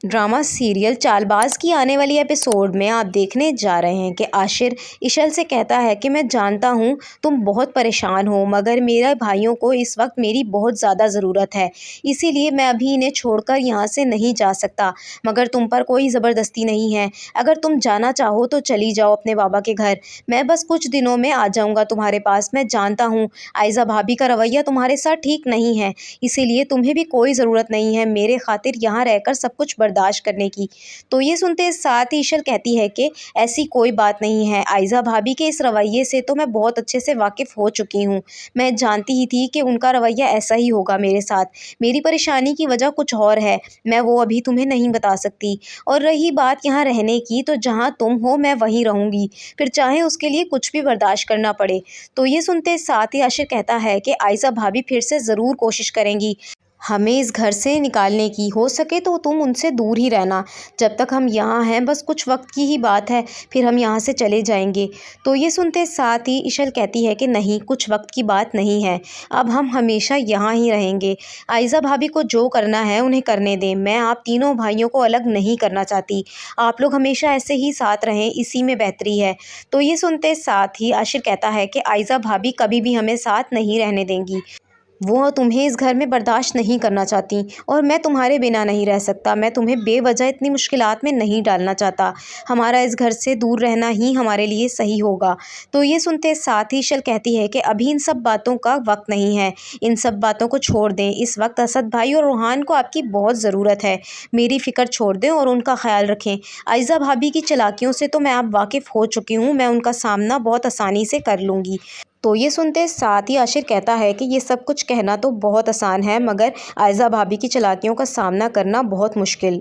Drama serial Chaalbaaz की आने वाली एपिसोड में आप देखने जा रहे हैं कि आशिर इशल से कहता है कि मैं जानता हूँ तुम बहुत परेशान हो, मगर मेरे भाइयों को इस वक्त मेरी बहुत ज़्यादा ज़रूरत है, इसीलिए मैं अभी इन्हें छोड़कर यहाँ से नहीं जा सकता। मगर तुम पर कोई ज़बरदस्ती नहीं है, अगर तुम जाना चाहो तो चली जाओ अपने बाबा के घर। मैं बस कुछ दिनों में आ जाऊँगा तुम्हारे पास। मैं जानता हूँ आयज़ा भाभी का रवैया तुम्हारे साथ ठीक नहीं है, इसीलिए तुम्हें भी कोई ज़रूरत नहीं है मेरे खातिर यहाँ रहकर सब कुछ बर्दाश्त करने की। तो ये सुनते साथ ही इशल कहती है कि ऐसी कोई बात नहीं है, आयज़ा भाभी के इस रवैये से तो मैं बहुत अच्छे से वाकिफ़ हो चुकी हूँ। मैं जानती ही थी कि उनका रवैया ऐसा ही होगा मेरे साथ। मेरी परेशानी की वजह कुछ और है, मैं वो अभी तुम्हें नहीं बता सकती। और रही बात यहाँ रहने की, तो जहाँ तुम हो मैं वहीं रहूँगी, फिर चाहे उसके लिए कुछ भी बर्दाश्त करना पड़े। तो ये सुनते साथ ही आशिर कहता है कि आयज़ा भाभी फिर से ज़रूर कोशिश करेंगी हमें इस घर से निकालने की। हो सके तो तुम उनसे दूर ही रहना। जब तक हम यहाँ हैं बस कुछ वक्त की ही बात है, फिर हम यहाँ से चले जाएंगे। तो ये सुनते साथ ही इशल कहती है कि नहीं, कुछ वक्त की बात नहीं है, अब हम हमेशा यहाँ ही रहेंगे। आयज़ा भाभी को जो करना है उन्हें करने दें, मैं आप तीनों भाइयों को अलग नहीं करना चाहती। आप लोग हमेशा ऐसे ही साथ रहें, इसी में बेहतरी है। तो ये सुनते साथ ही आशिर कहता है कि आयज़ा भाभी कभी भी हमें साथ नहीं रहने देंगी। वो तुम्हें इस घर में बर्दाश्त नहीं करना चाहती, और मैं तुम्हारे बिना नहीं रह सकता। मैं तुम्हें बेवजह इतनी मुश्किलात में नहीं डालना चाहता। हमारा इस घर से दूर रहना ही हमारे लिए सही होगा। तो ये सुनते साथ ही इशल कहती है कि अभी इन सब बातों का वक्त नहीं है, इन सब बातों को छोड़ दें। इस वक्त असद भाई और रूहान को आपकी बहुत ज़रूरत है। मेरी फ़िक्र छोड़ दें और उनका ख्याल रखें। आयज़ा भाभी की चालाकियों से तो मैं अब वाकिफ़ हो चुकी हूँ, मैं उनका सामना बहुत आसानी से कर लूँगी। तो ये सुनते साथ ही आशिर कहता है कि ये सब कुछ कहना तो बहुत आसान है, मगर आयज़ा भाभी की चालाकियों का सामना करना बहुत मुश्किल।